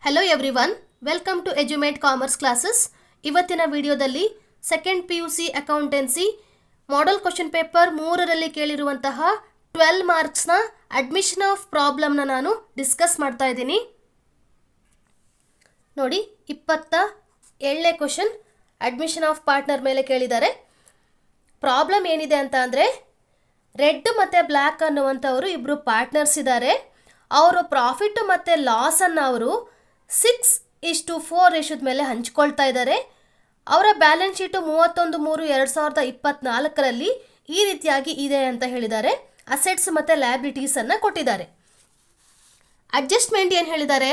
Hello everyone, welcome to Edumate commerce classes. ಇವತ್ತಿನ ವಿಡಿಯೋದಲ್ಲಿ second PUC accountancy model question paper 3ರಲ್ಲಿ ಕೇಳಿರುವಂತಹ 12 ಮಾರ್ಕ್ಸ್ನ ಅಡ್ಮಿಷನ್ ಆಫ್ ಪ್ರಾಬ್ಲಮ್ನ ನಾನು ಡಿಸ್ಕಸ್ ಮಾಡ್ತಾ ಇದ್ದೀನಿ. ನೋಡಿ, 27ನೇ ಕ್ವಶನ್ ಅಡ್ಮಿಷನ್ ಆಫ್ ಪಾರ್ಟ್ನರ್ ಮೇಲೆ ಕೇಳಿದ್ದಾರೆ. ಪ್ರಾಬ್ಲಮ್ ಏನಿದೆ ಅಂತ ಅಂದರೆ, ರೆಡ್ ಮತ್ತು ಬ್ಲ್ಯಾಕ್ ಅನ್ನುವಂಥವರು ಇಬ್ಬರು ಪಾರ್ಟ್ನರ್ಸ್ ಇದ್ದಾರೆ. ಅವರು ಪ್ರಾಫಿಟ್ ಮತ್ತು ಲಾಸನ್ನು ಅವರು 6:4 ರೇಷದ ಮೇಲೆ ಹಂಚ್ಕೊಳ್ತಾ ಇದ್ದಾರೆ. ಅವರ ಬ್ಯಾಲೆನ್ಸ್ ಶೀಟು 31/3/2024ರಲ್ಲಿ ಈ ರೀತಿಯಾಗಿ ಇದೆ ಅಂತ ಹೇಳಿದ್ದಾರೆ. ಅಸೆಟ್ಸ್ ಮತ್ತು ಲಯಬಿಲಿಟೀಸನ್ನು ಕೊಟ್ಟಿದ್ದಾರೆ. ಅಡ್ಜಸ್ಟ್ಮೆಂಟ್ ಏನು ಹೇಳಿದ್ದಾರೆ,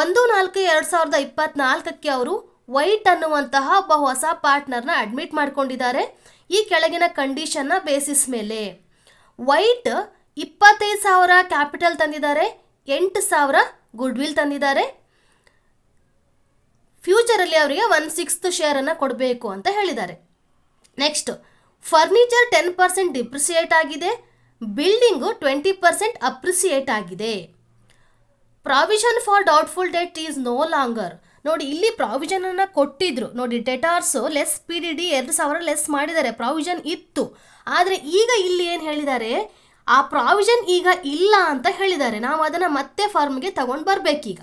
1/4/2024ಕ್ಕೆ ಅವರು ವೈಟ್ ಅನ್ನುವಂತಹ ಒಬ್ಬ ಹೊಸ ಪಾರ್ಟ್ನರ್ನ ಅಡ್ಮಿಟ್ ಮಾಡ್ಕೊಂಡಿದ್ದಾರೆ. ಈ ಕೆಳಗಿನ ಕಂಡೀಷನ್ನ ಬೇಸಿಸ್ ಮೇಲೆ ವೈಟ್ 25,000 ಕ್ಯಾಪಿಟಲ್ ತಂದಿದ್ದಾರೆ, 8,000 ಗುಡ್ವಿಲ್ ತಂದಿದ್ದಾರೆ. ಫ್ಯೂಚರಲ್ಲಿ ಅವರಿಗೆ 1/6 ಶೇರನ್ನು ಕೊಡಬೇಕು ಅಂತ ಹೇಳಿದ್ದಾರೆ. ನೆಕ್ಸ್ಟ್, ಫರ್ನಿಚರ್ 10% ಡಿಪ್ರಿಸಿಯೇಟ್ ಆಗಿದೆ, ಬಿಲ್ಡಿಂಗು 20% ಅಪ್ರಿಸಿಯೇಟ್ ಆಗಿದೆ. Provision for doubtful debt is no longer. ನೋಡಿ, ಇಲ್ಲಿ ಪ್ರಾವಿಷನನ್ನು ಕೊಟ್ಟಿದ್ರು. ನೋಡಿ, ಡೆಟಾರ್ಸು ಲೆಸ್ PDD 2,000 ಲೆಸ್ ಮಾಡಿದ್ದಾರೆ. ಪ್ರಾವಿಷನ್ ಇತ್ತು, ಆದರೆ ಈಗ ಇಲ್ಲಿ ಏನು ಹೇಳಿದ್ದಾರೆ, ಆ ಪ್ರಾವಿಷನ್ ಈಗ ಇಲ್ಲ ಅಂತ ಹೇಳಿದ್ದಾರೆ. ನಾವು ಅದನ್ನು ಮತ್ತೆ ಫಾರ್ಮ್ಗೆ ತಗೊಂಡು ಬರಬೇಕೀಗ.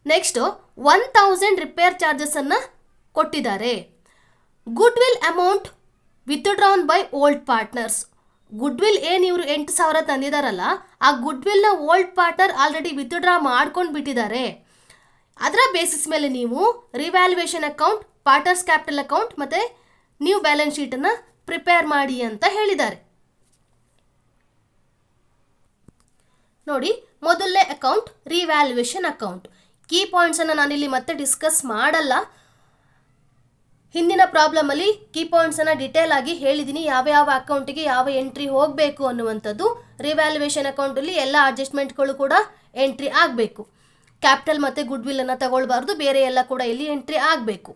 ನೆಕ್ಸ್ಟು 1,000 ರಿಪೇರ್ ಚಾರ್ಜಸನ್ನು ಕೊಟ್ಟಿದ್ದಾರೆ. Goodwill amount withdrawn by old partners. Goodwill ಏನು ಇವರು 8,000 ತಂದಿದ್ದಾರಲ್ಲ, ಆ ಗುಡ್ವಿಲ್ನ ಓಲ್ಡ್ ಪಾರ್ಟ್ನರ್ ಆಲ್ರೆಡಿ ವಿತ್ಡ್ರಾ ಮಾಡ್ಕೊಂಡು ಬಿಟ್ಟಿದ್ದಾರೆ. ಅದರ ಬೇಸಿಸ್ ಮೇಲೆ ನೀವು revaluation account, partners capital account ಮತ್ತು ನ್ಯೂ ಬ್ಯಾಲೆನ್ಸ್ ಶೀಟನ್ನು ಪ್ರಿಪೇರ್ ಮಾಡಿ ಅಂತ ಹೇಳಿದ್ದಾರೆ. ನೋಡಿ, ಮೊದಲನೇ ಅಕೌಂಟ್ ರಿವ್ಯಾಲ್ಯೂಯೇಷನ್ ಅಕೌಂಟ್. ಕೀ ಪಾಯಿಂಟ್ಸನ್ನು ನಾನಿಲ್ಲಿ ಮತ್ತೆ ಡಿಸ್ಕಸ್ ಮಾಡಲ್ಲ. ಹಿಂದಿನ ಪ್ರಾಬ್ಲಮಲ್ಲಿ ಕೀ ಪಾಯಿಂಟ್ಸನ್ನು ಡಿಟೇಲ್ ಆಗಿ ಹೇಳಿದ್ದೀನಿ, ಯಾವ ಅಕೌಂಟಿಗೆ ಯಾವ ಎಂಟ್ರಿ ಹೋಗಬೇಕು ಅನ್ನುವಂಥದ್ದು. ರಿವ್ಯಾಲ್ಯೂಯೇಷನ್ ಅಕೌಂಟಲ್ಲಿ ಎಲ್ಲ ಅಡ್ಜಸ್ಟ್ಮೆಂಟ್ಗಳು ಕೂಡ ಎಂಟ್ರಿ ಆಗಬೇಕು. ಕ್ಯಾಪಿಟಲ್ ಮತ್ತು ಗುಡ್ವಿಲ್ಲನ್ನು ತಗೊಳ್ಬಾರ್ದು, ಬೇರೆ ಎಲ್ಲ ಕೂಡ ಇಲ್ಲಿ ಎಂಟ್ರಿ ಆಗಬೇಕು.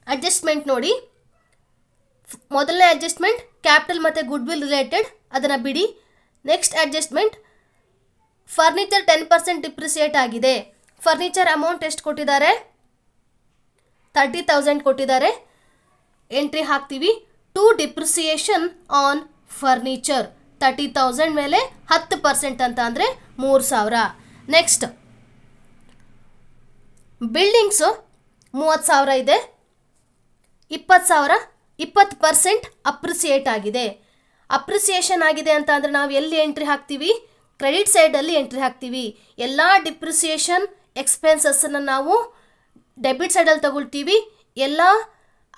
ಅಡ್ಜಸ್ಟ್ಮೆಂಟ್ ನೋಡಿ, ಮೊದಲನೇ ಅಡ್ಜಸ್ಟ್ಮೆಂಟ್ ಕ್ಯಾಪಿಟಲ್ ಮತ್ತು ಗುಡ್ವಿಲ್ ರಿಲೇಟೆಡ್, ಅದನ್ನು ಬಿಡಿ. ನೆಕ್ಸ್ಟ್ ಅಡ್ಜಸ್ಟ್ಮೆಂಟ್ ಫರ್ನಿಚರ್ 10% ಡಿಪ್ರಿಸಿಯೇಟ್ ಆಗಿದೆ. ಫರ್ನಿಚರ್ ಅಮೌಂಟ್ ಎಷ್ಟು ಕೊಟ್ಟಿದ್ದಾರೆ, 30,000 ಕೊಟ್ಟಿದ್ದಾರೆ. ಎಂಟ್ರಿ ಹಾಕ್ತೀವಿ. ಟು ಡಿಪ್ರಿಸಿಯೇಷನ್ ಆನ್ ಫರ್ನಿಚರ್ 30,000 ಮೇಲೆ 10% ಅಂತ ಅಂದರೆ 3,000. ನೆಕ್ಸ್ಟ್ ಬಿಲ್ಡಿಂಗ್ಸು 30,000 ಇದೆ, 20,000 20% ಅಪ್ರಿಸಿಯೇಟ್ ಆಗಿದೆ. ಅಪ್ರಿಸಿಯೇಷನ್ ಆಗಿದೆ ಅಂತ ಅಂದರೆ ನಾವು ಎಲ್ಲಿ ಎಂಟ್ರಿ ಹಾಕ್ತೀವಿ, ಕ್ರೆಡಿಟ್ ಸೈಡಲ್ಲಿ ಎಂಟ್ರಿ ಹಾಕ್ತೀವಿ. ಎಲ್ಲ ಡಿಪ್ರಿಸಿಯೇಷನ್ ಎಕ್ಸ್ಪೆನ್ಸಸ್ಸನ್ನು ನಾವು ಡೆಬಿಟ್ ಸೈಡಲ್ಲಿ ತಗೊಳ್ತೀವಿ. ಎಲ್ಲ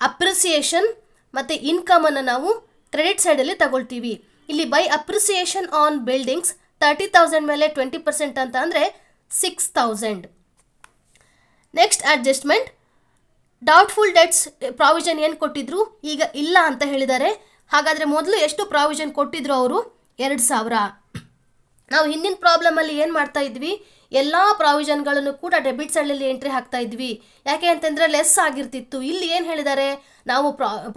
ಅಪ್ರಿಸಿಯೇಷನ್ ಮತ್ತು ಇನ್ಕಮನ್ನು ನಾವು ಕ್ರೆಡಿಟ್ ಸೈಡಲ್ಲಿ ತಗೊಳ್ತೀವಿ. ಇಲ್ಲಿ ಬೈ ಅಪ್ರಿಸಿಯೇಷನ್ ಆನ್ ಬಿಲ್ಡಿಂಗ್ಸ್ 30,000 ಮೇಲೆ 20% ಅಂತ ಅಂದರೆ 6,000. Next adjustment doubtful debts provision ಏನು ಕೊಟ್ಟಿದ್ರು, ಈಗ ಇಲ್ಲ ಅಂತ ಹೇಳಿದ್ದಾರೆ. ಹಾಗಾದರೆ ಮೊದಲು ಎಷ್ಟು ಪ್ರಾವಿಷನ್ ಕೊಟ್ಟಿದ್ರು ಅವರು, 2,000. ನಾವು ಹಿಂದಿನ ಪ್ರಾಬ್ಲಮಲ್ಲಿ ಏನು ಮಾಡ್ತಾ ಇದ್ವಿ, ಎಲ್ಲ ಪ್ರಾವಿಷನ್ಗಳನ್ನು ಕೂಡ ಡೆಬಿಟ್ ಸೈಡಲ್ಲಿ ಎಂಟ್ರಿ ಹಾಕ್ತಾ ಇದ್ವಿ. ಯಾಕೆ ಅಂತಂದರೆ ಲೆಸ್ ಆಗಿರ್ತಿತ್ತು. ಇಲ್ಲಿ ಏನು ಹೇಳಿದ್ದಾರೆ, ನಾವು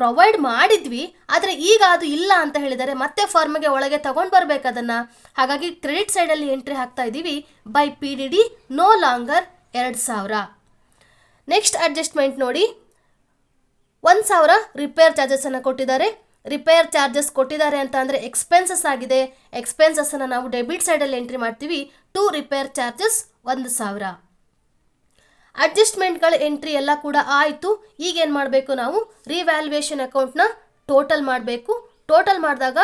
ಪ್ರೊವೈಡ್ ಮಾಡಿದ್ವಿ, ಆದರೆ ಈಗ ಅದು ಇಲ್ಲ ಅಂತ ಹೇಳಿದ್ದಾರೆ. ಮತ್ತೆ ಫರ್ಮ್ಗೆ ಒಳಗೆ ತಗೊಂಡು ಬರಬೇಕು ಅದನ್ನು. ಹಾಗಾಗಿ ಕ್ರೆಡಿಟ್ ಸೈಡಲ್ಲಿ ಎಂಟ್ರಿ ಹಾಕ್ತಾ ಇದ್ದೀವಿ. By PDD no longer 2,000. Next adjustment ನೋಡಿ, 1,000 ರಿಪೇರ್ ಚಾರ್ಜಸನ್ನು ಕೊಟ್ಟಿದ್ದಾರೆ. ರಿಪೇರ್ ಚಾರ್ಜಸ್ ಕೊಟ್ಟಿದ್ದಾರೆ ಅಂತ ಅಂದರೆ ಎಕ್ಸ್ಪೆನ್ಸಸ್ ಆಗಿದೆ. ಎಕ್ಸ್ಪೆನ್ಸಸ್ಸನ್ನು ನಾವು ಡೆಬಿಟ್ ಸೈಡಲ್ಲಿ ಎಂಟ್ರಿ ಮಾಡ್ತೀವಿ. To repair charges 1,000. ಅಡ್ಜಸ್ಟ್ಮೆಂಟ್ಗಳ ಎಂಟ್ರಿ ಎಲ್ಲ ಕೂಡ ಆಯಿತು. ಈಗೇನು ಮಾಡಬೇಕು, ನಾವು ರಿವ್ಯಾಲ್ಯೂಯೇಷನ್ ಅಕೌಂಟ್ನ ಟೋಟಲ್ ಮಾಡಬೇಕು. ಟೋಟಲ್ ಮಾಡಿದಾಗ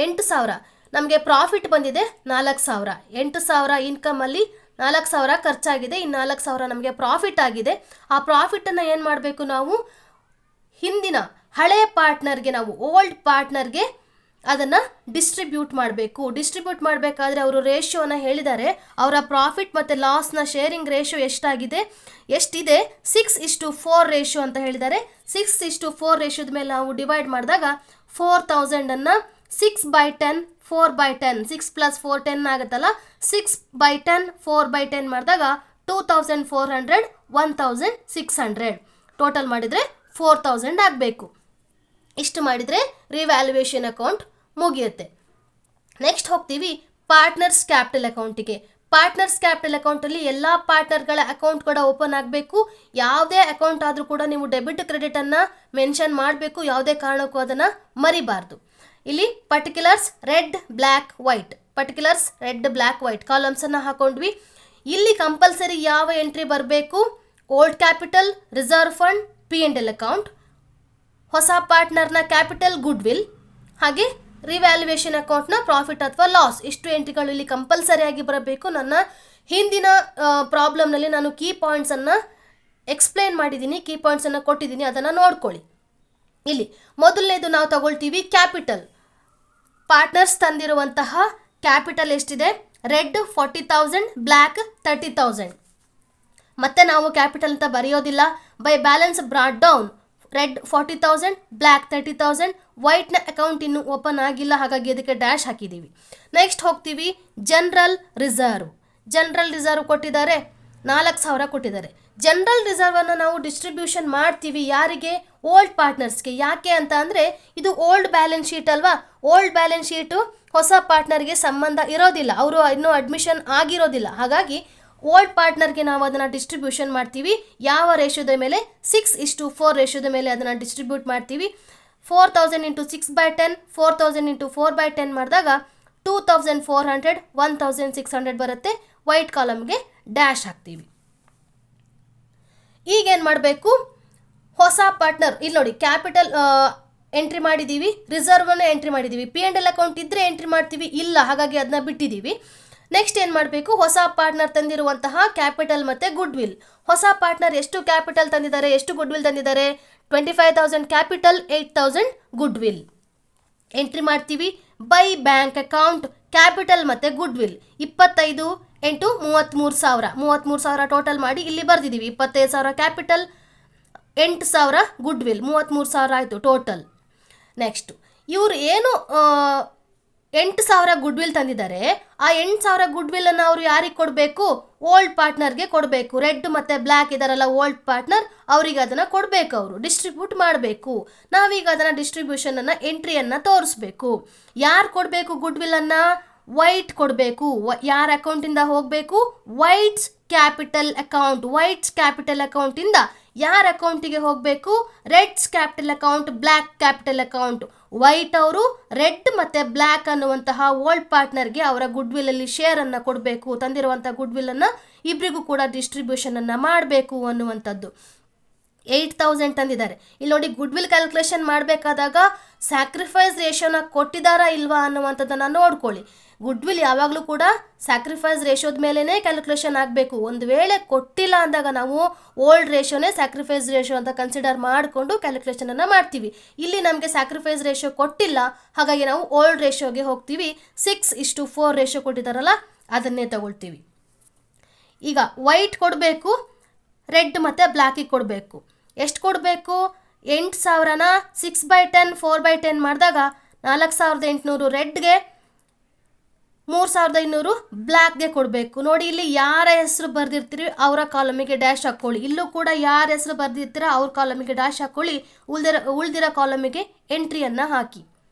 8,000 ನಮಗೆ ಪ್ರಾಫಿಟ್ ಬಂದಿದೆ, 4,000. 8,000 ಇನ್ಕಮಲ್ಲಿ 4,000 ಖರ್ಚಾಗಿದೆ, ಇನ್ನು 4,000 ನಮಗೆ ಪ್ರಾಫಿಟ್ ಆಗಿದೆ. ಆ ಪ್ರಾಫಿಟನ್ನು ಏನು ಮಾಡಬೇಕು, ನಾವು ಹಿಂದಿನ ಹಳೆಯ ಪಾರ್ಟ್ನರ್ಗೆ, ನಾವು ಓಲ್ಡ್ ಪಾರ್ಟ್ನರ್ಗೆ ಅದನ್ನು ಡಿಸ್ಟ್ರಿಬ್ಯೂಟ್ ಮಾಡಬೇಕು. ಡಿಸ್ಟ್ರಿಬ್ಯೂಟ್ ಮಾಡಬೇಕಾದ್ರೆ ಅವರು ರೇಷಿಯೋನ ಹೇಳಿದ್ದಾರೆ. ಅವರ ಪ್ರಾಫಿಟ್ ಮತ್ತು ಲಾಸ್ನ ಶೇರಿಂಗ್ ರೇಷಿಯೋ ಎಷ್ಟಿದೆ, 6:4 ರೇಷಿಯೋ ಅಂತ ಹೇಳಿದ್ದಾರೆ. 6:4 ರೇಷಿಯೋದ ಮೇಲೆ ನಾವು ಡಿವೈಡ್ ಮಾಡಿದಾಗ 4,000ಅನ್ನು 6/10 4/10 6 + 4 10 ಆಗುತ್ತಲ್ಲ. 6/10 4/10 ಮಾಡಿದಾಗ 2,400 1,600 ಟೋಟಲ್ ಮಾಡಿದರೆ 4,000 ಆಗಬೇಕು. ಇಷ್ಟು ಮಾಡಿದರೆ ರಿವ್ಯಾಲ್ಯೂಯೇಷನ್ ಅಕೌಂಟ್ ಮುಗಿಯುತ್ತೆ. ನೆಕ್ಸ್ಟ್ ಹೋಗ್ತೀವಿ ಪಾರ್ಟ್ನರ್ಸ್ ಕ್ಯಾಪಿಟಲ್ ಅಕೌಂಟಿಗೆ. ಪಾರ್ಟ್ನರ್ಸ್ ಕ್ಯಾಪಿಟಲ್ ಅಕೌಂಟಲ್ಲಿ ಎಲ್ಲ ಪಾರ್ಟ್ನರ್ಗಳ ಅಕೌಂಟ್ ಕೂಡ ಓಪನ್ ಆಗಬೇಕು. ಯಾವುದೇ ಅಕೌಂಟ್ ಆದರೂ ಕೂಡ ನೀವು ಡೆಬಿಟ್ ಕ್ರೆಡಿಟನ್ನು ಮೆನ್ಷನ್ ಮಾಡಬೇಕು, ಯಾವುದೇ ಕಾರಣಕ್ಕೂ ಅದನ್ನು ಮರಿಬಾರ್ದು. ಇಲ್ಲಿ particulars red black white, particulars red black white ಕಾಲಮ್ಸನ್ನು ಹಾಕೊಂಡ್ವಿ. ಇಲ್ಲಿ ಕಂಪಲ್ಸರಿ ಯಾವ ಎಂಟ್ರಿ ಬರಬೇಕು? Old capital, reserve fund, P&L account, ಹೊಸ ಪಾರ್ಟ್ನರ್ನ ಕ್ಯಾಪಿಟಲ್, ಗುಡ್ ವಿಲ್, ಹಾಗೆ ರಿವ್ಯಾಲ್ಯೂಯೇಷನ್ ಅಕೌಂಟ್ನ ಪ್ರಾಫಿಟ್ ಅಥವಾ ಲಾಸ್. ಇಷ್ಟು ಎಂಟ್ರಿಗಳು ಇಲ್ಲಿ ಕಂಪಲ್ಸರಿಯಾಗಿ ಬರಬೇಕು. ನನ್ನ ಹಿಂದಿನ ಪ್ರಾಬ್ಲಮ್ನಲ್ಲಿ ನಾನು ಕೀ ಪಾಯಿಂಟ್ಸನ್ನು ಎಕ್ಸ್ಪ್ಲೇನ್ ಮಾಡಿದ್ದೀನಿ, ಕೀ ಪಾಯಿಂಟ್ಸನ್ನು ಕೊಟ್ಟಿದ್ದೀನಿ, ಅದನ್ನು ನೋಡ್ಕೊಳ್ಳಿ. ಇಲ್ಲಿ ಮೊದಲನೇದು ನಾವು ತಗೊಳ್ತೀವಿ ಕ್ಯಾಪಿಟಲ್. ಪಾರ್ಟ್ನರ್ಸ್ ತಂದಿರುವಂತಹ ಕ್ಯಾಪಿಟಲ್ ಎಷ್ಟಿದೆ? Red 40,000, black 30,000. ಮತ್ತೆ ನಾವು ಕ್ಯಾಪಿಟಲ್ ಅಂತ ಬರೆಯೋದಿಲ್ಲ. By balance brought down, red 40,000, black 30,000, ವೈಟ್ನ ಅಕೌಂಟ್ ಇನ್ನೂ ಓಪನ್ ಆಗಿಲ್ಲ, ಹಾಗಾಗಿ ಅದಕ್ಕೆ ಡ್ಯಾಶ್ ಹಾಕಿದ್ದೀವಿ. ನೆಕ್ಸ್ಟ್ ಹೋಗ್ತೀವಿ ಜನರಲ್ ರಿಸರ್ವ್. ಜನರಲ್ ರಿಸರ್ವ್ ಕೊಟ್ಟಿದ್ದಾರೆ 4,000 ಕೊಟ್ಟಿದ್ದಾರೆ. ಜನರಲ್ ರಿಸರ್ವನ್ನು ನಾವು ಡಿಸ್ಟ್ರಿಬ್ಯೂಷನ್ ಮಾಡ್ತೀವಿ ಯಾರಿಗೆ? ಓಲ್ಡ್ ಪಾರ್ಟ್ನರ್ಸ್ಗೆ. ಯಾಕೆ ಅಂತ ಅಂದರೆ ಇದು ಓಲ್ಡ್ ಬ್ಯಾಲೆನ್ಸ್ ಶೀಟ್ ಅಲ್ವಾ. ಓಲ್ಡ್ ಬ್ಯಾಲೆನ್ಸ್ ಶೀಟು ಹೊಸ ಪಾರ್ಟ್ನರ್ಗೆ ಸಂಬಂಧ ಇರೋದಿಲ್ಲ, ಅವರು ಇನ್ನೂ ಅಡ್ಮಿಷನ್ ಆಗಿರೋದಿಲ್ಲ. ಹಾಗಾಗಿ ಓಲ್ಡ್ ಪಾರ್ಟ್ನರ್ಗೆ ನಾವು ಅದನ್ನು ಡಿಸ್ಟ್ರಿಬ್ಯೂಷನ್ ಮಾಡ್ತೀವಿ. ಯಾವ ರೇಷೋದ ಮೇಲೆ? 6:4 ರೇಷೋದ ಮೇಲೆ ಅದನ್ನು ಡಿಸ್ಟ್ರಿಬ್ಯೂಟ್ ಮಾಡ್ತೀವಿ. 4,000 × 6/10, 4,000 × 4/10 ಮಾಡಿದಾಗ 2,400, 1,600 ಬರುತ್ತೆ. ವೈಟ್ ಕಾಲಮ್ಗೆ ಡ್ಯಾಶ್ ಹಾಕ್ತೀವಿ. ಈಗೇನು ಮಾಡಬೇಕು? ಹೊಸ ಪಾರ್ಟ್ನರ್ ಇಲ್ಲಿ ನೋಡಿ, ಕ್ಯಾಪಿಟಲ್ ಎಂಟ್ರಿ ಮಾಡಿದ್ದೀವಿ, ರಿಸರ್ವನ್ನು ಎಂಟ್ರಿ ಮಾಡಿದ್ದೀವಿ. P&L ಅಕೌಂಟ್ ಇದ್ದರೆ ಎಂಟ್ರಿ ಮಾಡ್ತೀವಿ, ಇಲ್ಲ ಹಾಗಾಗಿ ಅದನ್ನ ಬಿಟ್ಟಿದ್ದೀವಿ. ನೆಕ್ಸ್ಟ್ ಏನು ಮಾಡಬೇಕು? ಹೊಸ ಪಾರ್ಟ್ನರ್ ತಂದಿರುವಂತಹ ಕ್ಯಾಪಿಟಲ್ ಮತ್ತು ಗುಡ್ ವಿಲ್. ಹೊಸ ಪಾರ್ಟ್ನರ್ ಎಷ್ಟು ಕ್ಯಾಪಿಟಲ್ ತಂದಿದ್ದಾರೆ, ಎಷ್ಟು ಗುಡ್ ವಿಲ್ ತಂದಿದ್ದಾರೆ? 25,000 ಕ್ಯಾಪಿಟಲ್, 8,000 ಗುಡ್ ವಿಲ್. ಎಂಟ್ರಿ ಮಾಡ್ತೀವಿ. ಬೈ ಬ್ಯಾಂಕ್ ಅಕೌಂಟ್ ಕ್ಯಾಪಿಟಲ್ ಮತ್ತು ಗುಡ್ ವಿಲ್ 25 × 33,000, 33,000 ಟೋಟಲ್ ಮಾಡಿ ಇಲ್ಲಿ ಬರೆದಿದ್ದೀವಿ. 25,000 ಕ್ಯಾಪಿಟಲ್, 8,000 ಗುಡ್ ವಿಲ್, 33,000 ಆಯಿತು ಟೋಟಲ್. ನೆಕ್ಸ್ಟು ಇವರು ಏನು 8,000 ಗುಡ್ ವಿಲ್ ತಂದಿದ್ದಾರೆ, ಆ 8,000 ಗುಡ್ ವಿಲ್ಲನ್ನು ಅವರು ಯಾರಿಗೆ ಕೊಡಬೇಕು? ಓಲ್ಡ್ ಪಾರ್ಟ್ನರ್ಗೆ ಕೊಡಬೇಕು. ರೆಡ್ ಮತ್ತು ಬ್ಲ್ಯಾಕ್ ಇದಾರಲ್ಲ ಓಲ್ಡ್ ಪಾರ್ಟ್ನರ್, ಅವರಿಗೆ ಅದನ್ನು ಕೊಡಬೇಕು, ಅವರು ಡಿಸ್ಟ್ರಿಬ್ಯೂಟ್ ಮಾಡಬೇಕು. ನಾವೀಗ ಅದನ್ನು ಡಿಸ್ಟ್ರಿಬ್ಯೂಷನನ್ನು ಎಂಟ್ರಿಯನ್ನು ತೋರಿಸ್ಬೇಕು. ಯಾರು ಕೊಡಬೇಕು ಗುಡ್ ವಿಲ್ಲನ್ನು? ವೈಟ್ ಕೊಡಬೇಕು. ಯಾರ ಅಕೌಂಟಿಂದ ಹೋಗಬೇಕು? White's capital account. White's capital ಅಕೌಂಟಿಂದ ಯಾರ ಅಕೌಂಟಿಗೆ ಹೋಗಬೇಕು? Red's capital account, black capital account. White ಅವರು ರೆಡ್ ಮತ್ತು ಬ್ಲ್ಯಾಕ್ ಅನ್ನುವಂತಹ ಓಲ್ಡ್ ಪಾರ್ಟ್ನರ್ಗೆ ಅವರ ಗುಡ್ ವಿಲ್ಲಲ್ಲಿ ಶೇರನ್ನು ಕೊಡಬೇಕು. ತಂದಿರುವಂಥ ಗುಡ್ ವಿಲ್ಲನ್ನು ಇಬ್ಬರಿಗೂ ಕೂಡ ಡಿಸ್ಟ್ರಿಬ್ಯೂಷನನ್ನು ಮಾಡಬೇಕು ಅನ್ನುವಂಥದ್ದು. 8,000 ತಂದಿದ್ದಾರೆ. ಇಲ್ಲಿ ನೋಡಿ, ಗುಡ್ ವಿಲ್ ಕ್ಯಾಲ್ಕುಲೇಷನ್ ಮಾಡಬೇಕಾದಾಗ ಸ್ಯಾಕ್ರಿಫೈಸ್ ರೇಷೋನ ಕೊಟ್ಟಿದ್ದಾರಾ ಇಲ್ವಾ ಅನ್ನುವಂಥದ್ದನ್ನು ನೋಡ್ಕೊಳ್ಳಿ. ಗುಡ್ ವಿಲ್ ಯಾವಾಗಲೂ ಕೂಡ ಸ್ಯಾಕ್ರಿಫೈಸ್ ರೇಷೋದ ಮೇಲೇ ಕ್ಯಾಲ್ಕುಲೇಷನ್ ಆಗಬೇಕು. ಒಂದು ವೇಳೆ ಕೊಟ್ಟಿಲ್ಲ ಅಂದಾಗ ನಾವು ಓಲ್ಡ್ ರೇಷೋನೇ ಸ್ಯಾಕ್ರಿಫೈಸ್ ರೇಷೋ ಅಂತ ಕನ್ಸಿಡರ್ ಮಾಡಿಕೊಂಡು ಕ್ಯಾಲ್ಕುಲೇಷನನ್ನು ಮಾಡ್ತೀವಿ. ಇಲ್ಲಿ ನಮಗೆ ಸ್ಯಾಕ್ರಿಫೈಸ್ ರೇಷೋ ಕೊಟ್ಟಿಲ್ಲ, ಹಾಗಾಗಿ ನಾವು ಓಲ್ಡ್ ರೇಷೋಗೆ ಹೋಗ್ತೀವಿ. 6:4 ರೇಷೋ ಕೊಟ್ಟಿದ್ದಾರಲ್ಲ ಅದನ್ನೇ ತಗೊಳ್ತೀವಿ. ಈಗ ವೈಟ್ ಕೊಡಬೇಕು, ರೆಡ್ ಮತ್ತು ಬ್ಲ್ಯಾಕಿಗೆ ಕೊಡಬೇಕು. ಎಷ್ಟು ಕೊಡಬೇಕು? 8,000ನ 6/10, 4/10 ಮಾಡಿದಾಗ 4,800 ರೆಡ್ಗೆ, 3,200 ಬ್ಲ್ಯಾಕ್ಗೆ ಕೊಡಬೇಕು. ನೋಡಿ, ಇಲ್ಲಿ ಯಾರ ಹೆಸರು ಬರೆದಿರ್ತೀರಿ ಅವರ ಕಾಲಮಿಗೆ ಡ್ಯಾಶ್ ಹಾಕ್ಕೊಳ್ಳಿ. ಇಲ್ಲೂ ಕೂಡ ಯಾರ ಹೆಸರು ಬರೆದಿರ್ತೀರ ಅವ್ರ ಕಾಲಮಿಗೆ ಡ್ಯಾಶ್ ಹಾಕ್ಕೊಳ್ಳಿ. ಉಳಿದಿರೋ ಕಾಲಮಿಗೆ ಎಂಟ್ರಿಯನ್ನು ಹಾಕಿ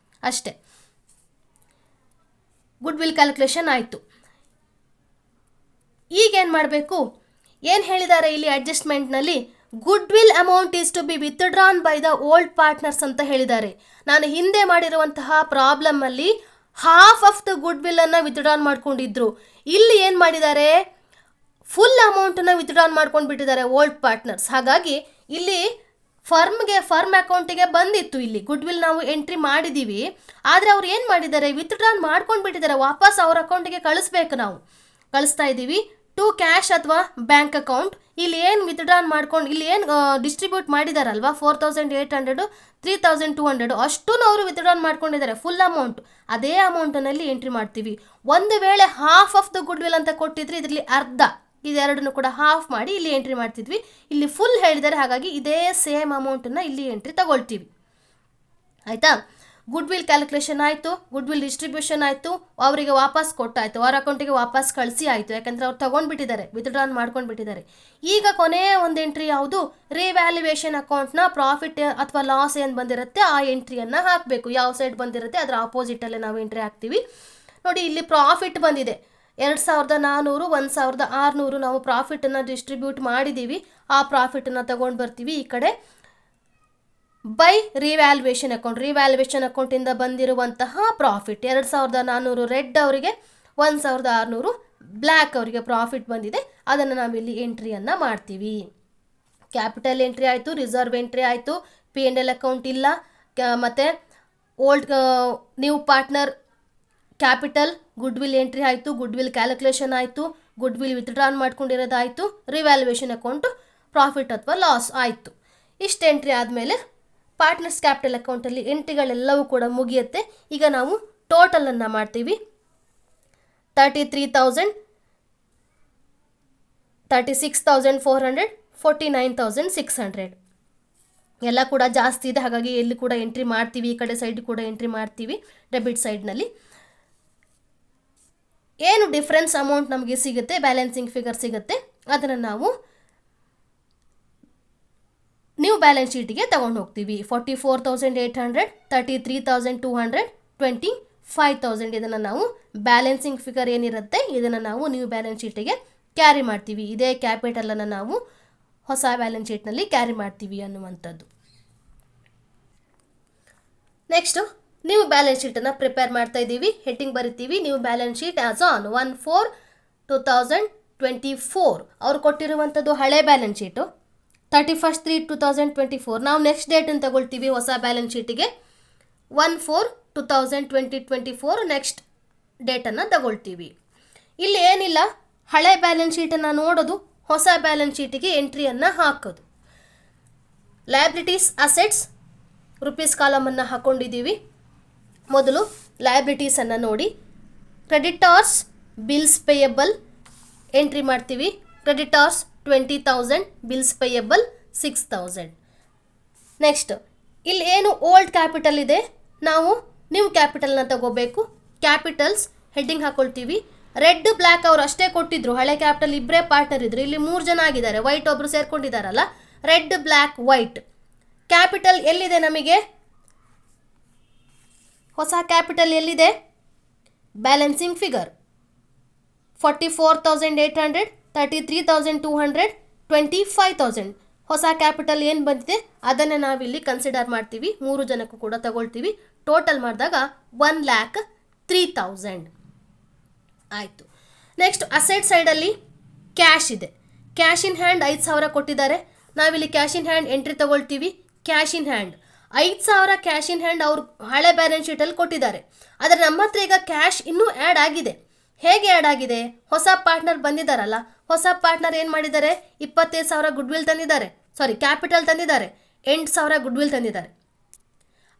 ಅಷ್ಟೇ. ಗುಡ್ ವಿಲ್ ಕ್ಯಾಲ್ಕುಲೇಷನ್ ಆಯಿತು. ಈಗೇನು ಮಾಡಬೇಕು? ಏನು ಹೇಳಿದ್ದಾರೆ ಇಲ್ಲಿ ಅಡ್ಜಸ್ಟ್ಮೆಂಟ್ನಲ್ಲಿ? Goodwill amount is to be withdrawn by the old partners ಅಂತ ಹೇಳಿದ್ದಾರೆ. ನಾನು ಹಿಂದೆ ಮಾಡಿರುವಂತಹ ಪ್ರಾಬ್ಲಮಲ್ಲಿ ಹಾಫ್ ಆಫ್ ದ ಗುಡ್ ವಿಲ್ಲನ್ನು ವಿತ್ಡ್ರಾನ್ ಮಾಡ್ಕೊಂಡಿದ್ರು. ಇಲ್ಲಿ ಏನು ಮಾಡಿದ್ದಾರೆ? ಫುಲ್ ಅಮೌಂಟನ್ನು ವಿತ್ಡ್ರಾನ್ ಮಾಡ್ಕೊಂಡು ಬಿಟ್ಟಿದ್ದಾರೆ ಓಲ್ಡ್ ಪಾರ್ಟ್ನರ್ಸ್. ಹಾಗಾಗಿ ಇಲ್ಲಿ ಫರ್ಮ್ ಅಕೌಂಟಿಗೆ ಬಂದಿತ್ತು. ಇಲ್ಲಿ ಗುಡ್ ವಿಲ್ ನಾವು ಎಂಟ್ರಿ ಮಾಡಿದ್ದೀವಿ, ಆದರೆ ಅವ್ರು ಏನು ಮಾಡಿದ್ದಾರೆ? ವಿತ್ಡ್ರಾನ್ ಮಾಡ್ಕೊಂಡು ಬಿಟ್ಟಿದ್ದಾರೆ. ವಾಪಸ್ ಅವ್ರ ಅಕೌಂಟಿಗೆ ಕಳಿಸ್ಬೇಕು. ನಾವು ಕಳಿಸ್ತಾ ಇದ್ದೀವಿ ಟು ಕ್ಯಾಶ್ ಅಥವಾ ಬ್ಯಾಂಕ್ ಅಕೌಂಟ್. ಇಲ್ಲಿ ಏನು ವಿತ್ಡ್ರಾನ್ ಮಾಡ್ಕೊಂಡು ಇಲ್ಲಿ ಏನು ಡಿಸ್ಟ್ರಿಬ್ಯೂಟ್ ಮಾಡಿದಾರಲ್ವಾ 4,800, 3,200 ಅಷ್ಟೂ ಅವರು ವಿತ್ಡ್ರಾನ್ ಮಾಡ್ಕೊಂಡಿದ್ದಾರೆ ಫುಲ್ ಅಮೌಂಟ್. ಅದೇ ಅಮೌಂಟನಲ್ಲಿ ಎಂಟ್ರಿ ಮಾಡ್ತೀವಿ. ಒಂದು ವೇಳೆ half of the good will ಅಂತ ಕೊಟ್ಟಿದ್ರೆ ಇದರಲ್ಲಿ ಅರ್ಧ, ಇದೆರಡನ್ನು ಕೂಡ ಹಾಫ್ ಮಾಡಿ ಇಲ್ಲಿ ಎಂಟ್ರಿ ಮಾಡ್ತಿದ್ವಿ. ಇಲ್ಲಿ ಫುಲ್ ಹೇಳಿದ್ದಾರೆ, ಹಾಗಾಗಿ ಇದೇ ಸೇಮ್ ಅಮೌಂಟನ್ನು ಇಲ್ಲಿ ಎಂಟ್ರಿ ತಗೊಳ್ತೀವಿ. ಆಯಿತಾ? ಗುಡ್ ವಿಲ್ ಕ್ಯಾಲ್ಕುಲೇಷನ್ ಆಯಿತು, ಗುಡ್ ವಿಲ್ ಡಿಸ್ಟ್ರಿಬ್ಯೂಷನ್ ಆಯಿತು, ಅವರಿಗೆ ವಾಪಸ್ ಕೊಟ್ಟಾಯಿತು, ಅವ್ರ ಅಕೌಂಟಿಗೆ ವಾಪಸ್ ಕಳಿಸಿ ಆಯಿತು. ಯಾಕಂದರೆ ಅವ್ರು ತೊಗೊಂಡ್ಬಿಟ್ಟಿದ್ದಾರೆ, ವಿತ್ಡ್ರಾನ್ ಮಾಡ್ಕೊಂಡು ಬಿಟ್ಟಿದ್ದಾರೆ. ಈಗ ಕೊನೆಯ ಒಂದು ಎಂಟ್ರಿ ಯಾವುದು? ರಿವ್ಯಾಲ್ಯೂಯೇಷನ್ ಅಕೌಂಟ್ನ ಪ್ರಾಫಿಟ್ ಅಥವಾ ಲಾಸ್ ಏನು ಬಂದಿರುತ್ತೆ ಆ ಎಂಟ್ರಿಯನ್ನು ಹಾಕಬೇಕು. ಯಾವ ಸೈಡ್ ಬಂದಿರುತ್ತೆ ಅದರ ಆಪೋಸಿಟಲ್ಲೇ ನಾವು ಎಂಟ್ರಿ ಹಾಕ್ತೀವಿ. ನೋಡಿ, ಇಲ್ಲಿ ಪ್ರಾಫಿಟ್ ಬಂದಿದೆ 2400 1600 ನಾವು ಪ್ರಾಫಿಟನ್ನು ಡಿಸ್ಟ್ರಿಬ್ಯೂಟ್ ಮಾಡಿದ್ದೀವಿ. ಆ ಪ್ರಾಫಿಟನ್ನು ತಗೊಂಡು ಬರ್ತೀವಿ ಈ ಕಡೆ. ಬೈ ರಿವ್ಯಾಲ್ಯೂಯೇಷನ್ ಅಕೌಂಟಿಂದ ಬಂದಿರುವಂತಹ ಪ್ರಾಫಿಟ್ 2400 ರೆಡ್ ಅವರಿಗೆ, 1600 ಬ್ಲ್ಯಾಕ್ ಅವರಿಗೆ ಪ್ರಾಫಿಟ್ ಬಂದಿದೆ. ಅದನ್ನು ನಾವಿಲ್ಲಿ ಎಂಟ್ರಿಯನ್ನು ಮಾಡ್ತೀವಿ. ಕ್ಯಾಪಿಟಲ್ ಎಂಟ್ರಿ ಆಯಿತು, ರಿಸರ್ವ್ ಎಂಟ್ರಿ ಆಯಿತು, P&L ಅಕೌಂಟ್ ಇಲ್ಲ, ಮತ್ತು old new partner capital goodwill entry ಆಯಿತು, ಗುಡ್ವಿಲ್ ಕ್ಯಾಲ್ಕುಲೇಷನ್ ಆಯಿತು, ಗುಡ್ವಿಲ್ ವಿತ್ಡ್ರಾನ್ ಮಾಡ್ಕೊಂಡಿರೋದಾಯಿತು, ರಿವ್ಯಾಲ್ಯೂಯೇಷನ್ ಅಕೌಂಟು ಪ್ರಾಫಿಟ್ ಅಥವಾ ಲಾಸ್ ಆಯಿತು. ಇಷ್ಟು ಎಂಟ್ರಿ ಆದಮೇಲೆ ಪಾರ್ಟ್ನರ್ಸ್ ಕ್ಯಾಪಿಟಲ್ ಅಕೌಂಟಲ್ಲಿ ಎಂಟ್ರಿಗಳೆಲ್ಲವೂ ಕೂಡ ಮುಗಿಯುತ್ತೆ. ಈಗ ನಾವು ಟೋಟಲನ್ನು ಮಾಡ್ತೀವಿ. 33,000, 36,400, 49,600 ಎಲ್ಲ ಕೂಡ ಜಾಸ್ತಿ ಇದೆ. ಹಾಗಾಗಿ ಎಲ್ಲಿ ಕೂಡ ಎಂಟ್ರಿ ಮಾಡ್ತೀವಿ, ಈ ಕಡೆ ಸೈಡ್ ಕೂಡ ಎಂಟ್ರಿ ಮಾಡ್ತೀವಿ. ಡೆಬಿಟ್ ಸೈಡ್ನಲ್ಲಿ ಏನು ಡಿಫ್ರೆನ್ಸ್ ಅಮೌಂಟ್ ನಮಗೆ ಸಿಗುತ್ತೆ, ಬ್ಯಾಲೆನ್ಸಿಂಗ್ ಫಿಗರ್ ಸಿಗುತ್ತೆ, ಅದನ್ನು ನಾವು ನ್ಯೂ ಬ್ಯಾಲೆನ್ಸ್ ಶೀಟಿಗೆ ತಗೊಂಡು ಹೋಗ್ತೀವಿ. 44,800, 33,200, 25,000 ಇದನ್ನು ನಾವು ಬ್ಯಾಲೆನ್ಸಿಂಗ್ ಫಿಗರ್ ಏನಿರುತ್ತೆ ಇದನ್ನು ನಾವು ನ್ಯೂ ಬ್ಯಾಲೆನ್ಸ್ ಶೀಟಿಗೆ ಕ್ಯಾರಿ ಮಾಡ್ತೀವಿ. ಇದೇ ಕ್ಯಾಪಿಟಲನ್ನು ನಾವು ಹೊಸ ಬ್ಯಾಲೆನ್ಸ್ ಶೀಟ್ನಲ್ಲಿ ಕ್ಯಾರಿ ಮಾಡ್ತೀವಿ ಅನ್ನುವಂಥದ್ದು. ನೆಕ್ಸ್ಟು ನ್ಯೂ ಬ್ಯಾಲೆನ್ಸ್ ಶೀಟನ್ನು ಪ್ರಿಪೇರ್ ಮಾಡ್ತಾ ಇದ್ದೀವಿ. ಹೆಡ್ಡಿಂಗ್ ಬರಿತೀವಿ, new balance sheet as on 1/4/2024. ಅವ್ರು ಕೊಟ್ಟಿರುವಂಥದ್ದು ಹಳೆ ಬ್ಯಾಲೆನ್ಸ್ ಶೀಟು 31/3/2024. ನಾವು ನೆಕ್ಸ್ಟ್ ಡೇಟನ್ನು ತಗೊಳ್ತೀವಿ ಹೊಸ ಬ್ಯಾಲೆನ್ಸ್ ಶೀಟಿಗೆ. 1/4/2024 ನೆಕ್ಸ್ಟ್ ಡೇಟನ್ನು ತಗೊಳ್ತೀವಿ. ಇಲ್ಲಿ ಏನಿಲ್ಲ, ಹಳೆ ಬ್ಯಾಲೆನ್ಸ್ ಶೀಟನ್ನು ನೋಡೋದು, ಹೊಸ ಬ್ಯಾಲೆನ್ಸ್ ಶೀಟಿಗೆ ಎಂಟ್ರಿಯನ್ನು ಹಾಕೋದು. ಲಯಬಿಲಿಟೀಸ್ ಅಸೆಟ್ಸ್ ರುಪೀಸ್ ಕಾಲಮನ್ನು ಹಾಕ್ಕೊಂಡಿದ್ದೀವಿ. ಮೊದಲು ಲಯಬಿಲಿಟೀಸನ್ನು ನೋಡಿ. ಕ್ರೆಡಿಟಾರ್ಸ್ ಬಿಲ್ಸ್ ಪೇಯಬಲ್ ಎಂಟ್ರಿ ಮಾಡ್ತೀವಿ. Creditors 20,000, bills payable 6,000. ನೆಕ್ಸ್ಟ್ ಇಲ್ಲಿ ಏನು ಓಲ್ಡ್ ಕ್ಯಾಪಿಟಲ್ ಇದೆ, ನಾವು ನ್ಯೂ ಕ್ಯಾಪಿಟಲ್ನ ತಗೋಬೇಕು. ಕ್ಯಾಪಿಟಲ್ಸ್ ಹೆಡ್ಡಿಂಗ್ ಹಾಕೊಳ್ತೀವಿ. ರೆಡ್ ಬ್ಲ್ಯಾಕ್ ಅವರು ಅಷ್ಟೇ ಕೊಟ್ಟಿದ್ರು, ಹಳೆ ಕ್ಯಾಪಿಟಲ್ ಇಬ್ಬರೇ ಪಾರ್ಟ್ನರ್ ಇದ್ರು. ಇಲ್ಲಿ 3 ಜನ ಆಗಿದ್ದಾರೆ, ವೈಟ್ ಒಬ್ಬರು ಸೇರ್ಕೊಂಡಿದ್ದಾರಲ್ಲ, ರೆಡ್ ಬ್ಲ್ಯಾಕ್ ವೈಟ್. ಕ್ಯಾಪಿಟಲ್ ಎಲ್ಲಿದೆ ನಮಗೆ, ಹೊಸ ಕ್ಯಾಪಿಟಲ್ ಎಲ್ಲಿದೆ, ಬ್ಯಾಲೆನ್ಸಿಂಗ್ ಫಿಗರ್ 44,800, 33,200, 25,000. ಹೊಸ ಕ್ಯಾಪಿಟಲ್ ಏನು ಬಂದಿದೆ ಅದನ್ನು ನಾವಿಲ್ಲಿ ಕನ್ಸಿಡರ್ ಮಾಡ್ತೀವಿ. 3 ಜನಕ್ಕೂ ಕೂಡ ತಗೊಳ್ತೀವಿ. ಟೋಟಲ್ ಮಾಡಿದಾಗ 1,03,000 ಆಯಿತು. ನೆಕ್ಸ್ಟ್ ಅಸೆಟ್ ಸೈಡಲ್ಲಿ ಕ್ಯಾಶ್ ಇದೆ. ಕ್ಯಾಶ್ ಇನ್ ಹ್ಯಾಂಡ್ 5,000 ಕೊಟ್ಟಿದ್ದಾರೆ. ನಾವಿಲ್ಲಿ ಕ್ಯಾಶ್ ಇನ್ ಹ್ಯಾಂಡ್ ಎಂಟ್ರಿ ತಗೊಳ್ತೀವಿ. Cash in hand 5,000 cash in hand ಅವರು ಹಳೆ ಬ್ಯಾಲೆನ್ಸ್ ಶೀಟಲ್ಲಿ ಕೊಟ್ಟಿದ್ದಾರೆ. ಆದರೆ ನಮ್ಮ ಹತ್ರ ಈಗ ಕ್ಯಾಶ್ ಇನ್ನೂ ಆ್ಯಡ್ ಆಗಿದೆ. ಹೇಗೆ ಆ್ಯಡ್ ಆಗಿದೆ, ಹೊಸ ಪಾರ್ಟ್ನರ್ ಬಂದಿದ್ದಾರಲ್ಲ, ಹೊಸ ಪಾರ್ಟ್ನರ್ ಏನು ಮಾಡಿದ್ದಾರೆ, 25,000 ಗುಡ್ವಿಲ್ ತಂದಿದ್ದಾರೆ, ಕ್ಯಾಪಿಟಲ್ ತಂದಿದ್ದಾರೆ, 8,000 ಗುಡ್ವಿಲ್ ತಂದಿದ್ದಾರೆ.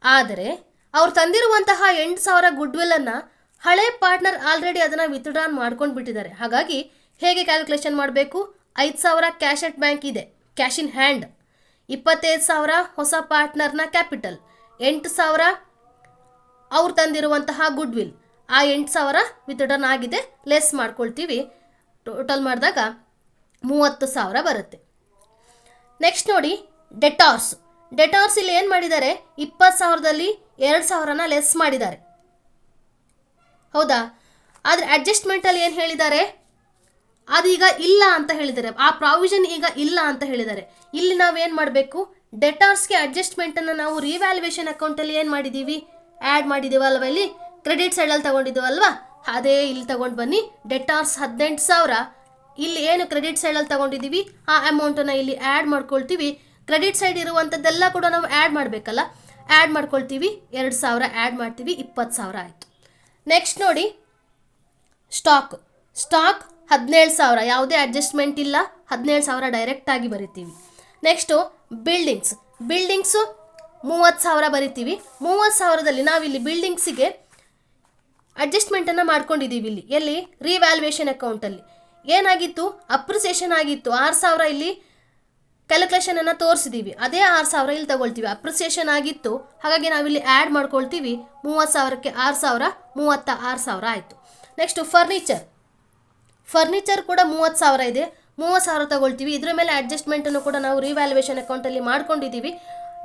ಆದರೆ ಅವ್ರು ತಂದಿರುವಂತಹ 8,000 ಗುಡ್ವಿಲ್ಲನ್ನು ಹಳೆ ಪಾರ್ಟ್ನರ್ ಆಲ್ರೆಡಿ ಅದನ್ನು ವಿತ್ಡ್ರಾನ್ ಮಾಡ್ಕೊಂಡು ಬಿಟ್ಟಿದ್ದಾರೆ. ಹಾಗಾಗಿ ಹೇಗೆ ಕ್ಯಾಲ್ಕುಲೇಷನ್ ಮಾಡಬೇಕು, 5,000 ಕ್ಯಾಶ್ ಅಟ್ ಬ್ಯಾಂಕ್ ಇದೆ, ಕ್ಯಾಶ್ ಇನ್ ಹ್ಯಾಂಡ್, 25,000 ಹೊಸ ಪಾರ್ಟ್ನರ್ನ ಕ್ಯಾಪಿಟಲ್, 8,000 ಅವ್ರು ತಂದಿರುವಂತಹ ಗುಡ್ವಿಲ್, ಆ 8,000 ವಿತ್ಡ್ರಾನ್ ಆಗಿದೆ, ಲೆಸ್ ಮಾಡ್ಕೊಳ್ತೀವಿ. ಟೋಟಲ್ ಮಾಡಿದಾಗ 30,000 ಬರುತ್ತೆ. ನೆಕ್ಸ್ಟ್ ನೋಡಿ ಡೆಟಾರ್ಸ್. ಡೆಟಾರ್ಸ್ ಇಲ್ಲಿ ಏನು ಮಾಡಿದ್ದಾರೆ, 20,000ದಲ್ಲಿ 2,000ನ ಲೆಸ್ ಮಾಡಿದ್ದಾರೆ. ಹೌದಾ, ಆದರೆ ಅಡ್ಜಸ್ಟ್ಮೆಂಟಲ್ಲಿ ಏನು ಹೇಳಿದ್ದಾರೆ, ಅದೀಗ ಇಲ್ಲ ಅಂತ ಹೇಳಿದ್ದಾರೆ, ಆ ಪ್ರಾವಿಷನ್ ಈಗ ಇಲ್ಲ ಅಂತ ಹೇಳಿದ್ದಾರೆ. ಇಲ್ಲಿ ನಾವೇನು ಮಾಡಬೇಕು, ಡೆಟಾರ್ಸ್ಗೆ ಅಡ್ಜಸ್ಟ್ಮೆಂಟನ್ನು ನಾವು ರಿವ್ಯಾಲ್ಯೂಯೇಷನ್ ಅಕೌಂಟಲ್ಲಿ ಏನು ಮಾಡಿದ್ದೀವಿ, ಆ್ಯಡ್ ಮಾಡಿದ್ದೀವಲ್ವ, ಇಲ್ಲಿ ಕ್ರೆಡಿಟ್ ಸೈಡಲ್ಲಿ ತೊಗೊಂಡಿದ್ದೀವಲ್ವ, ಅದೇ ಇಲ್ಲಿ ತೊಗೊಂಡು ಬನ್ನಿ. ಡೆಟಾರ್ಸ್ 18,000 ಇಲ್ಲಿ ಏನು ಕ್ರೆಡಿಟ್ ಸೈಡಲ್ಲಿ ತೊಗೊಂಡಿದ್ದೀವಿ ಆ ಅಮೌಂಟನ್ನು ಇಲ್ಲಿ ಆ್ಯಡ್ ಮಾಡ್ಕೊಳ್ತೀವಿ. ಕ್ರೆಡಿಟ್ ಸೈಡ್ ಇರುವಂಥದ್ದೆಲ್ಲ ಕೂಡ ನಾವು ಆ್ಯಡ್ ಮಾಡಬೇಕಲ್ಲ, ಆ್ಯಡ್ ಮಾಡ್ಕೊಳ್ತೀವಿ. 2,000 ಆ್ಯಡ್ ಮಾಡ್ತೀವಿ, 20,000 ಆಯಿತು. ನೆಕ್ಸ್ಟ್ ನೋಡಿ ಸ್ಟಾಕ್ 17,000, ಯಾವುದೇ ಅಡ್ಜಸ್ಟ್ಮೆಂಟ್ ಇಲ್ಲ, 17,000 ಡೈರೆಕ್ಟಾಗಿ ಬರಿತೀವಿ. ನೆಕ್ಸ್ಟು ಬಿಲ್ಡಿಂಗ್ಸು 30,000 ಬರಿತೀವಿ. 30,000ದಲ್ಲಿ ನಾವಿಲ್ಲಿ ಬಿಲ್ಡಿಂಗ್ಸಿಗೆ ಅಡ್ಜಸ್ಟ್ಮೆಂಟನ್ನು ಮಾಡ್ಕೊಂಡಿದ್ದೀವಿ. ಇಲ್ಲಿ ಎಲ್ಲಿ, ರಿವ್ಯಾಲ್ಯೂಯೇಷನ್ ಅಕೌಂಟಲ್ಲಿ ಏನಾಗಿತ್ತು, ಅಪ್ರಿಸಿಯೇಷನ್ ಆಗಿತ್ತು, 6,000 ಇಲ್ಲಿ ಕ್ಯಾಲ್ಕುಲೇಷನನ್ನು ತೋರಿಸಿದ್ದೀವಿ. ಅದೇ 6,000 ಇಲ್ಲಿ ತಗೊಳ್ತೀವಿ. ಅಪ್ರಿಸಿಯೇಷನ್ ಆಗಿತ್ತು, ಹಾಗಾಗಿ ನಾವಿಲ್ಲಿ ಆ್ಯಡ್ ಮಾಡ್ಕೊಳ್ತೀವಿ. 30,000ಕ್ಕೆ 6,000, 36,000 ಆಯಿತು. ನೆಕ್ಸ್ಟು ಫರ್ನಿಚರ್ ಕೂಡ 30,000 ಇದೆ, 30,000 ತಗೊಳ್ತೀವಿ. ಇದರ ಮೇಲೆ ಅಡ್ಜಸ್ಟ್ಮೆಂಟನ್ನು ಕೂಡ ನಾವು ರಿವ್ಯಾಲ್ಯೂಯೇಷನ್ ಅಕೌಂಟಲ್ಲಿ ಮಾಡ್ಕೊಂಡಿದ್ದೀವಿ.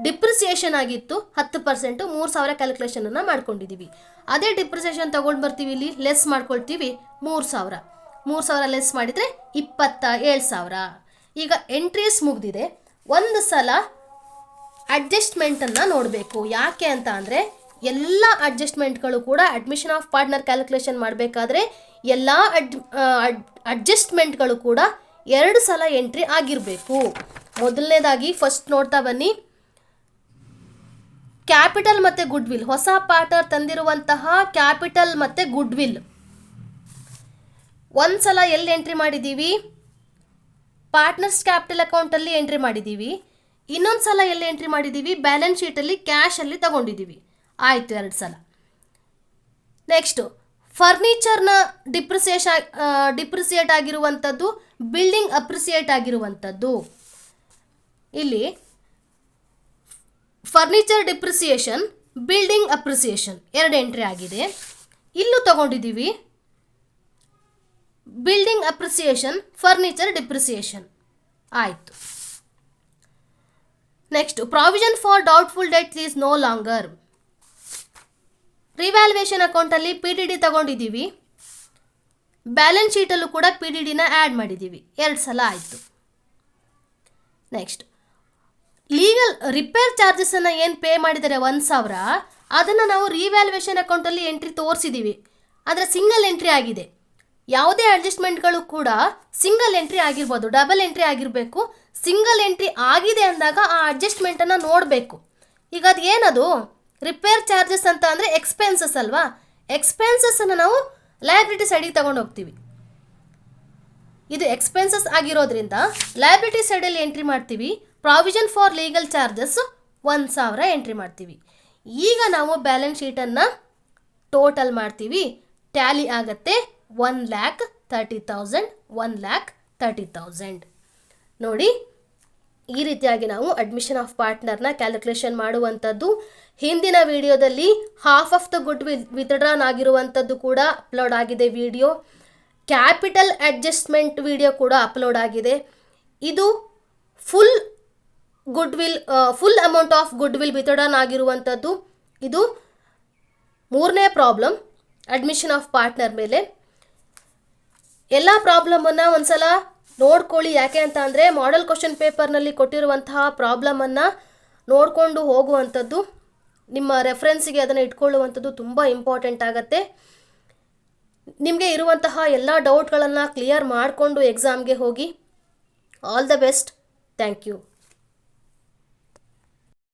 ಡಿಪ್ರಿಸಿಯೇಷನ್ ಆಗಿತ್ತು 10%, 3,000 ಕ್ಯಾಲ್ಕುಲೇಷನನ್ನು ಮಾಡ್ಕೊಂಡಿದ್ದೀವಿ. ಅದೇ ಡಿಪ್ರಿಸಿಯೇಷನ್ ತೊಗೊಂಡು ಬರ್ತೀವಿ, ಇಲ್ಲಿ ಲೆಸ್ ಮಾಡ್ಕೊಳ್ತೀವಿ 3,000. 3,000 ಲೆಸ್ ಮಾಡಿದರೆ 27,000. ಈಗ ಎಂಟ್ರೀಸ್ ಮುಗ್ದಿದೆ. ಒಂದು ಸಲ ಅಡ್ಜಸ್ಟ್ಮೆಂಟನ್ನು ನೋಡಬೇಕು. ಯಾಕೆ ಅಂತ ಅಂದರೆ ಎಲ್ಲ ಅಡ್ಜಸ್ಟ್ಮೆಂಟ್ಗಳು ಕೂಡ ಅಡ್ಮಿಷನ್ ಆಫ್ ಪಾರ್ಟ್ನರ್ ಕ್ಯಾಲ್ಕುಲೇಷನ್ ಮಾಡಬೇಕಾದ್ರೆ ಎಲ್ಲ ಅಡ್ಜಸ್ಟ್ಮೆಂಟ್ಗಳು ಕೂಡ 2 ಸಲ ಎಂಟ್ರಿ ಆಗಿರಬೇಕು. ಮೊದಲನೇದಾಗಿ ಫಸ್ಟ್ ನೋಡ್ತಾ ಬನ್ನಿ, ಕ್ಯಾಪಿಟಲ್ ಮತ್ತು ಗುಡ್ ವಿಲ್. ಹೊಸ ಪಾರ್ಟ್ನರ್ ತಂದಿರುವಂತಹ ಕ್ಯಾಪಿಟಲ್ ಮತ್ತು ಗುಡ್ ವಿಲ್ ಒಂದು ಸಲ ಎಲ್ಲಿ ಎಂಟ್ರಿ ಮಾಡಿದ್ದೀವಿ? ಪಾರ್ಟ್ನರ್ಸ್ ಕ್ಯಾಪಿಟಲ್ ಅಕೌಂಟಲ್ಲಿ ಎಂಟ್ರಿ ಮಾಡಿದ್ದೀವಿ. ಇನ್ನೊಂದು ಸಲ ಎಲ್ಲಿ ಎಂಟ್ರಿ ಮಾಡಿದ್ದೀವಿ? ಬ್ಯಾಲೆನ್ಸ್ ಶೀಟಲ್ಲಿ ಕ್ಯಾಶಲ್ಲಿ ತಗೊಂಡಿದ್ದೀವಿ. ಆಯಿತು, 2 ಸಲ. ನೆಕ್ಸ್ಟು ಫರ್ನಿಚರ್ನ ಡಿಪ್ರಿಸಿಯೇಟ್ ಆಗಿರುವಂಥದ್ದು, ಬಿಲ್ಡಿಂಗ್ ಅಪ್ರಿಸಿಯೇಟ್ ಆಗಿರುವಂಥದ್ದು. ಇಲ್ಲಿ furniture depreciation, building appreciation 2 entry ಆಗಿದೆ. ಇಲ್ಲೂ ತಗೊಂಡಿದ್ದೀವಿ ಬಿಲ್ಡಿಂಗ್ ಅಪ್ರಿಸಿಯೇಷನ್, ಫರ್ನಿಚರ್ ಡಿಪ್ರಿಸಿಯೇಷನ್. ಆಯಿತು. Next provision for doubtful debts is no longer. Revaluation ಅಕೌಂಟಲ್ಲಿ PDD ತಗೊಂಡಿದ್ದೀವಿ, ಬ್ಯಾಲೆನ್ಸ್ ಶೀಟಲ್ಲೂ ಕೂಡ PDDನ ಆ್ಯಡ್ ಮಾಡಿದ್ದೀವಿ. 2 ಸಲ ಆಯಿತು. ನೆಕ್ಸ್ಟ್ ಲೀಗಲ್ ರಿಪೇರ್ ಚಾರ್ಜಸನ್ನು ಏನು ಪೇ ಮಾಡಿದ್ದಾರೆ 1,000, ಅದನ್ನು ನಾವು ರಿವ್ಯಾಲ್ಯೂಯೇಷನ್ ಅಕೌಂಟಲ್ಲಿ ಎಂಟ್ರಿ ತೋರಿಸಿದ್ದೀವಿ, ಆದರೆ ಸಿಂಗಲ್ ಎಂಟ್ರಿ ಆಗಿದೆ. ಯಾವುದೇ ಅಡ್ಜಸ್ಟ್ಮೆಂಟ್ಗಳು ಕೂಡ ಸಿಂಗಲ್ ಎಂಟ್ರಿ ಆಗಿರ್ಬೋದು, ಡಬಲ್ ಎಂಟ್ರಿ ಆಗಿರಬೇಕು. ಸಿಂಗಲ್ ಎಂಟ್ರಿ ಆಗಿದೆ ಅಂದಾಗ ಆ ಅಡ್ಜಸ್ಟ್ಮೆಂಟನ್ನು ನೋಡಬೇಕು. ಈಗ ಅದು ಏನದು ರಿಪೇರ್ ಚಾರ್ಜಸ್ ಅಂತ ಅಂದರೆ ಎಕ್ಸ್ಪೆನ್ಸಸ್ ಅಲ್ವಾ? ಎಕ್ಸ್ಪೆನ್ಸಸ್ಸನ್ನು ನಾವು ಲಯಬಿಲಿಟಿ ಸೈಡಿಗೆ ತಗೊಂಡು ಹೋಗ್ತೀವಿ. ಇದು ಎಕ್ಸ್ಪೆನ್ಸಸ್ ಆಗಿರೋದ್ರಿಂದ ಲಯಬಿಲಿಟಿ ಸೈಡಲ್ಲಿ ಎಂಟ್ರಿ ಮಾಡ್ತೀವಿ. Provision for legal charges 1,000 entry ಮಾಡ್ತೀವಿ. ಈಗ ನಾವು ಬ್ಯಾಲೆನ್ಸ್ ಶೀಟನ್ನು ಟೋಟಲ್ ಮಾಡ್ತೀವಿ. ಟ್ಯಾಲಿ ಆಗುತ್ತೆ 1,30,000, 1,30,000. ನೋಡಿ, ಈ ರೀತಿಯಾಗಿ ನಾವು ಅಡ್ಮಿಷನ್ ಆಫ್ ಪಾರ್ಟ್ನರ್ನ ಕ್ಯಾಲ್ಕುಲೇಷನ್ ಮಾಡುವಂಥದ್ದು. ಹಿಂದಿನ ವಿಡಿಯೋದಲ್ಲಿ half of the good withdrawn ಆಗಿರುವಂಥದ್ದು ಕೂಡ ಅಪ್ಲೋಡ್ ಆಗಿದೆ ವಿಡಿಯೋ. ಕ್ಯಾಪಿಟಲ್ ಅಡ್ಜಸ್ಟ್ಮೆಂಟ್ ವಿಡಿಯೋ ಕೂಡ ಅಪ್ಲೋಡ್ ಆಗಿದೆ. ಇದು full amount of good will withdrawn ಆಗಿರುವಂಥದ್ದು. ಇದು 3ನೇ ಪ್ರಾಬ್ಲಮ್ ಅಡ್ಮಿಷನ್ ಆಫ್ ಪಾರ್ಟ್ನರ್ ಮೇಲೆ. ಎಲ್ಲ ಪ್ರಾಬ್ಲಮನ್ನು ಒಂದ್ಸಲ ನೋಡ್ಕೊಳ್ಳಿ. ಯಾಕೆ ಅಂತ ಅಂದರೆ ಮಾಡೆಲ್ ಕ್ವಶನ್ ಪೇಪರ್ನಲ್ಲಿ ಕೊಟ್ಟಿರುವಂತಹ ಪ್ರಾಬ್ಲಮನ್ನು ನೋಡಿಕೊಂಡು ಹೋಗುವಂಥದ್ದು, ನಿಮ್ಮ ರೆಫರೆನ್ಸಿಗೆ ಅದನ್ನು ಇಟ್ಕೊಳ್ಳುವಂಥದ್ದು ತುಂಬ ಇಂಪಾರ್ಟೆಂಟ್ ಆಗುತ್ತೆ. ನಿಮಗೆ ಇರುವಂತಹ ಎಲ್ಲ ಡೌಟ್ಗಳನ್ನು ಕ್ಲಿಯರ್ ಮಾಡಿಕೊಂಡು ಎಕ್ಸಾಮ್ಗೆ ಹೋಗಿ. All the best. Thank you.